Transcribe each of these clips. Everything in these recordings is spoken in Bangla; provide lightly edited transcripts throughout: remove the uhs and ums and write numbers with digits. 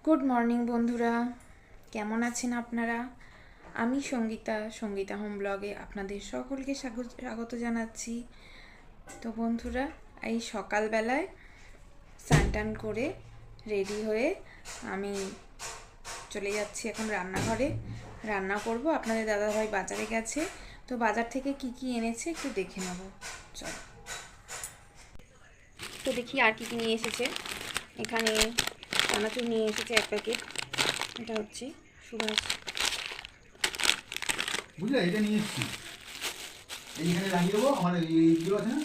গুড মর্নিং বন্ধুরা, কেমন আছেন আপনারা? আমি সঙ্গীতা হোম ব্লগে আপনাদের সকলকে স্বাগত জানাচ্ছি। তো বন্ধুরা, এই সকালবেলায় স্নান করে রেডি হয়ে আমি চলে যাচ্ছি এখন রান্নাঘরে। রান্না করব। আপনাদের দাদাভাই বাজারে গেছে, তো বাজার থেকে কি কি এনেছে একটু দেখে নেব। চল, তো দেখি আর কি কি নিয়ে এসেছে। এখানে চানাচুর নিয়ে এসেছে এক প্যাকেট। এটা হচ্ছে সুভাষ, বুঝলে, এটা নিয়ে এসেছি। এইখানে লাগিয়ে দেবো আমার এইগুলো আছে না,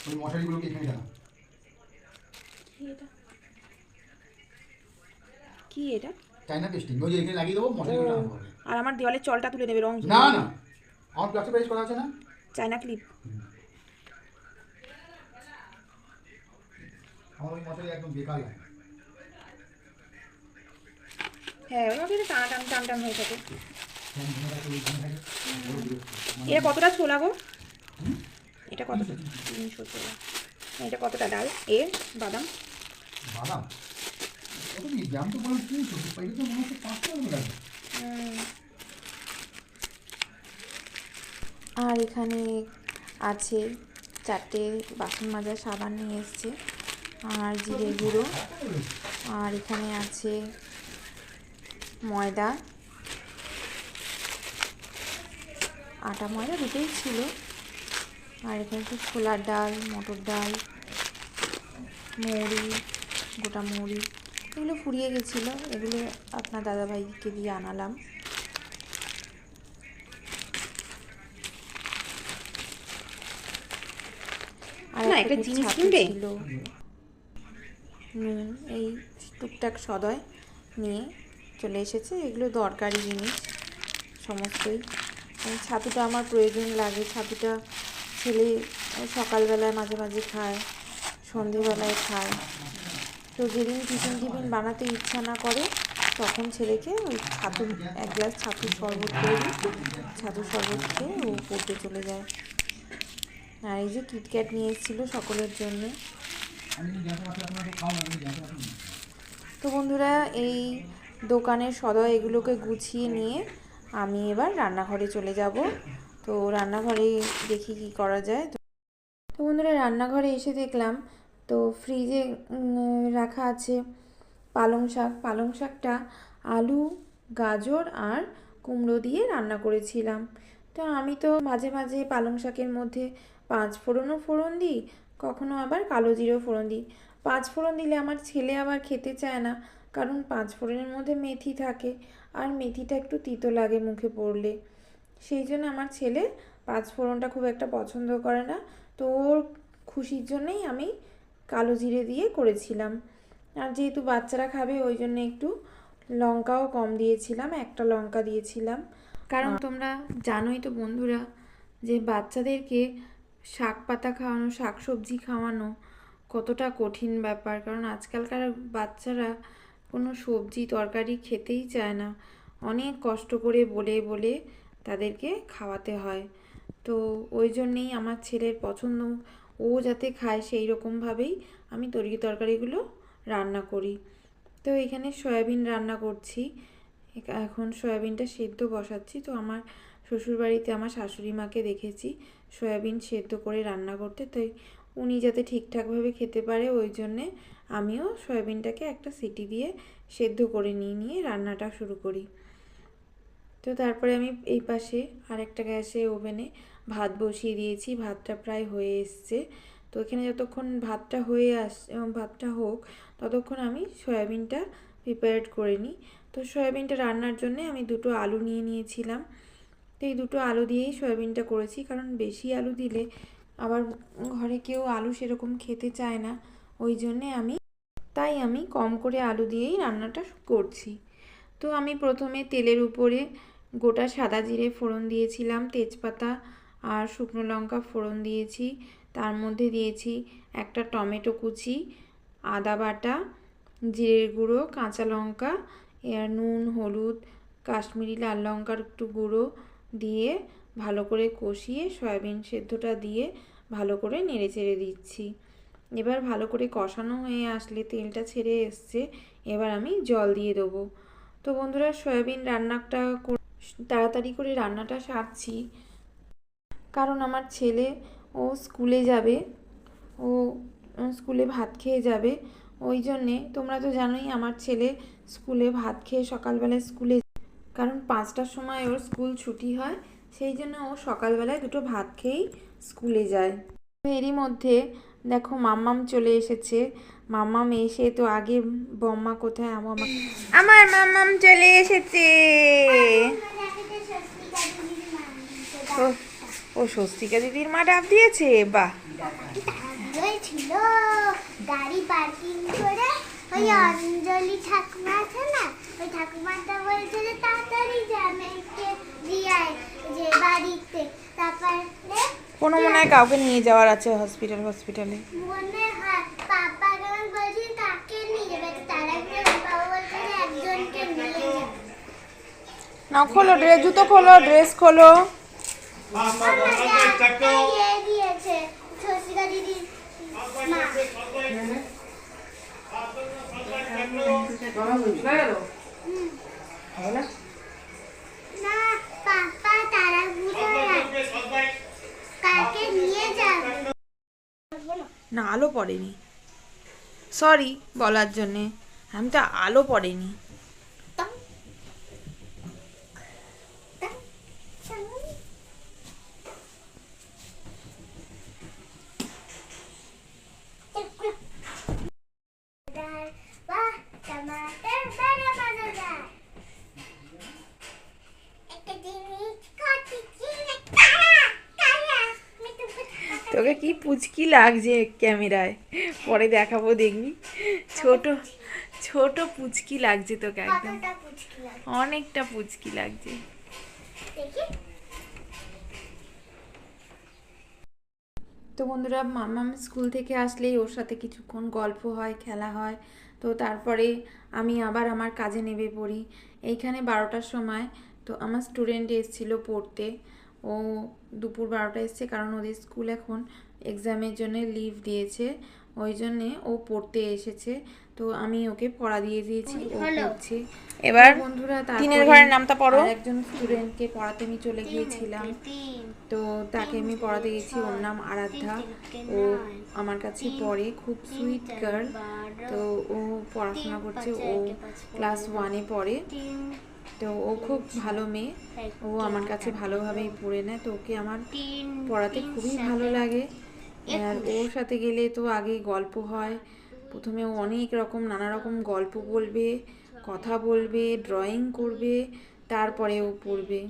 ওই মশারিগুলোকে এখানে টানা। কি এটা? চাইনা পেস্টিং, ওই যে এখানে লাগিয়ে দেবো, মশারিগুলো টানাতে পারবে। আর আমার দেওয়ালে চলটা তুলে দেবে, রং না না, আমার প্লাস্টার প্যারিস করা আছে না। China clip. আমার ওই মশারি একদম বেকার লাগে। হ্যাঁ, ওরা কিন্তু টান টান টান টান হয়ে থাকে। মানে এটা কতটা ছোলা গো? এটা কতটা? 300 ছোলা। এটা কতটা ডাল? বাদাম বাদাম কত কি দাম? তো বললাম 300, পাইলে তো মনে হচ্ছে 500 লাগবে। আর এখানে আছে 4টে বাসন মাজার সাবান নিয়ে এসছে, আর জিরে গুঁড়ো, আর এখানে আছে ময়দা, আটা ময়দা দুটোই ছিল, আর এখানে একটু ছোলার ডাল, মটর ডাল, মৌরি, গোটা মৌরি, এগুলো ফুরিয়ে গেছিলো, এগুলো আপনার দাদাভাইকে দিয়ে আনালাম। আর একটা জিনিস কিনবে, নুন, এই টুকটাক সদয় নিয়ে চলে এসেছে। এগুলো দরকারি জিনিস সমস্তই। ছাতুটা আমার প্রয়োজন লাগে, ছাতুটা ছেলে সকালবেলায় মাঝে মাঝে খায়, সন্ধেবেলায় খায়। তো যেদিন টিফিন বানাতে ইচ্ছা না করে তখন ছেলেকে ওই ছাতু, 1 গ্লাস ছাতুর শরবত করে দিই। ছাতুর শরবত খেয়ে ও পড়তে চলে যায়। আর এই যে কিটক্যাট নিয়ে এসেছিলো সকলের জন্য। তো বন্ধুরা, এই দোকানের সদয় এগুলোকে গুছিয়ে নিয়ে আমি এবার রান্নাঘরে চলে যাব। তো রান্নাঘরে দেখি কি করা যায়। তো বন্ধুরা, রান্নাঘরে এসে দেখলাম তো ফ্রিজে রাখা আছে পালং শাক। পালং শাকটা আলু, গাজর আর কুমড়ো দিয়ে রান্না করেছিলাম। তো আমি তো মাঝে মাঝে পালং শাকের মধ্যে 5 ফোড়নও ফোড়ন দিই, কখনো আবার কালো জিরেও ফোড়ন দিই। 5 ফোড়ন দিলে আমার ছেলে আবার খেতে চায় না, কারণ 5 ফোড়নের মধ্যে মেথি থাকে, আর মেথিটা একটু তিতো লাগে মুখে পড়লে। সেই জন্য আমার ছেলে 5 ফোড়নটা খুব একটা পছন্দ করে না। তো ওর খুশির জন্যই আমি কালো জিরে দিয়ে করেছিলাম। আর যেহেতু বাচ্চারা খাবে ওই জন্য একটু লঙ্কাও কম দিয়েছিলাম, একটা লঙ্কা দিয়েছিলাম। কারণ তোমরা জানোই তো বন্ধুরা, যে বাচ্চাদেরকে শাক পাতা খাওয়ানো, শাক সবজি খাওয়ানো কতটা কঠিন ব্যাপার। কারণ আজকালকার বাচ্চারা কোনো সবজি তরকারি খেতেই চায় না, অনেক কষ্ট করে বলে বলে তাদেরকে খাওয়াতে হয়। তো ওই জন্যেই আমার ছেলের পছন্দ, ও যাতে খায় সেই রকমভাবেই আমি তরকারিগুলো রান্না করি। তো এখানে সয়াবিন রান্না করছি, এখন সয়াবিনটা সেদ্ধ বসাচ্ছি। তো আমার শ্বশুরবাড়িতে আমার শাশুড়ি মাকে দেখেছি সয়াবিন সেদ্ধ করে রান্না করতে, তাই উনি যাতে ঠিকঠাকভাবে খেতে পারে ওই জন্যে আমিও সয়াবিনটাকে একটা সিটি দিয়ে সেদ্ধ করে নিয়ে রান্নাটা শুরু করি। তো তারপরে আমি এই পাশে আরেকটা গ্যাসে ওভেনে ভাত বসিয়ে দিয়েছি, ভাতটা প্রায় হয়ে এসছে। তো এখানে যতক্ষণ ভাতটা হোক ততক্ষণ আমি সয়াবিনটা প্রিপেয়ার করে নিই। তো সয়াবিনটা রান্নার জন্য আমি 2টো আলু নিয়ে নিয়েছিলাম। তো এই 2টো আলু দিয়েই সয়াবিনটা করেছি, কারণ বেশি আলু দিলে আবার ঘরে কেউ আলু সেরকম খেতে চায় না, ওই জন্যে তাই আমি কম করে আলু দিয়েই রান্নাটা করছি। তো আমি প্রথমে তেলের উপরে গোটা সাদা জিরে ফোড়ন দিয়েছিলাম, তেজপাতা আর শুকনো লঙ্কা ফোড়ন দিয়েছি। তার মধ্যে দিয়েছি একটা টমেটো কুচি, আদা বাটা, জিরের গুঁড়ো, কাঁচা লঙ্কা, নুন, হলুদ, কাশ্মীরি লাল লঙ্কার একটু গুঁড়ো দিয়ে ভালো করে কষিয়ে সয়াবিন সেদ্ধটা দিয়ে ভালো করে নেড়ে চেড়ে দিচ্ছি। এবার ভালো করে কষানো হয়ে আসলে তেলটা ছেড়ে এসছে, এবার আমি জল দিয়ে দেবো। তো বন্ধুরা সয়াবিন রান্নাটা তাড়াতাড়ি করে রান্নাটা সারছি, কারণ আমার ছেলে ও স্কুলে যাবে, ও স্কুলে ভাত খেয়ে যাবে। ওই জন্যে তোমরা তো জানোই আমার ছেলে স্কুলে ভাত খেয়ে সকালবেলায় স্কুলে, কারণ 5টার সময় ওর স্কুল ছুটি হয়, সেই জন্য ও সকালবেলায় দুটো ভাত খেয়েই স্কুলে যায়। এরই মধ্যে দেখো মাম্মাম চলে এসেছে। মাম্মাম এসে তো আগে বম্মা কোথায়, আমার মাম্মাম চলে এসেছে। ও স্বস্তিকা দিদির মা ডাক দিয়েছে, বাহ। ছিল গাড়ি পার্কিং করে ওই অঞ্জলি ঠাকুমা আছে না, ওই ঠাকুমাটা বলছে যে তাড়াতাড়ি জামাইকে দিয়ে যে বাড়িতে, তারপরে কোনো মনে হয় কাউকে নিয়ে যাওয়ার আছে হসপিটালে। মনে হয় পাপা কেমন বলছে কাকে নিয়ে যাবে, তারা বাবা বলছে যে একজনকে নিয়ে যাবে। না খোলো ড্রেস, জুতো খোলো, ড্রেস খোলো। দিয়েছে স্বস্তিকা দিদির না, পাপা তারা কাকে নিয়ে যাবে। না আলো পড়েনি, সরি বলার জন্যে, আমি তো আলো পড়েনি। टमाटर बड़ा मजेदार एक जिनिस खाती चीज़ काया मैं तुमको তোকে কি পুচকি লাগছে ক্যামেরায়, পরে দেখাবো দেখবি। ছোট ছোট পুচকি লাগছে তোকে, একদম কতটা পুচকিলা অনেকটা পুচকি লাগছে। দেখি। তো বন্ধুরা মাম্মাম স্কুল থেকে আসলেই ওর সাথে কিছুক্ষণ গল্প হয়, খেলা হয়। তো তারপরে আমি আবার আমার কাজে নেমে পড়ি। এইখানে 12টার সময় তো আমার স্টুডেন্ট এসেছিলো পড়তে, ও দুপুর 12টায় এসছে, কারণ ওদের স্কুল এখন এক্সামের জন্য লিভ দিয়েছে, ওই জন্যে ও পড়তে এসেছে। তো আমি ওকে পড়া দিয়ে দিয়েছি, ও পড়ছে। এবার বন্ধুরা তিনের ঘরের নামটা পড়ো। একজন স্টুডেন্টকে পড়াতে আমি চলে গিয়েছিলাম, তো তাকে আমি পড়াতে গেছি, ওর নাম আরাধ্যা। ও আমার কাছে পড়ে, খুব সুইট গার্ল। তো ও পড়াশোনা করছে, ও ক্লাস 1-এ পড়ে। তো ও খুব ভালো মেয়ে, ও আমার কাছে ভালোভাবেই পড়ে নেয়, তো ওকে আমার পড়াতে খুবই ভালো লাগে। আর ওর সাথে গেলে তো আগে গল্প হয়, প্রথমে ও অনেক রকম নানা রকম গল্প বলবে, কথা বলবে, ড্রয়িং করবে, তারপরে ও পড়বে।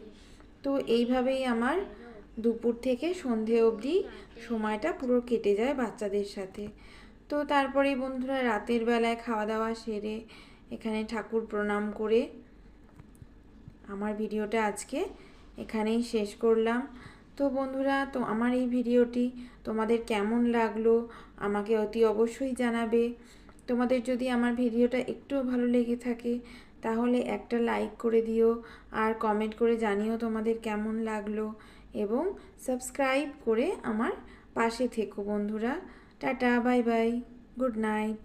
তো এইভাবেই আমার দুপুর থেকে সন্ধে অবধি সময়টা পুরো কেটে যায় বাচ্চাদের সাথে। তো তারপরে বন্ধুরা রাতের বেলায় খাওয়া দাওয়া সেরে এখানে ঠাকুর প্রণাম করে আমার ভিডিওটা আজকে এখানেই শেষ করলাম। তো বন্ধুরা, তো আমার এই ভিডিওটি তোমাদের কেমন লাগলো আমাকে অতি অবশ্যই জানাবে। তোমাদের যদি আমার ভিডিওটা একটুও ভালো লেগে থাকে তাহলে একটা লাইক করে দিও, আর কমেন্ট করে জানিও তোমাদের কেমন লাগলো, এবং সাবস্ক্রাইব করে আমার পাশে থেকো বন্ধুরা। Tata, bye bye, good night.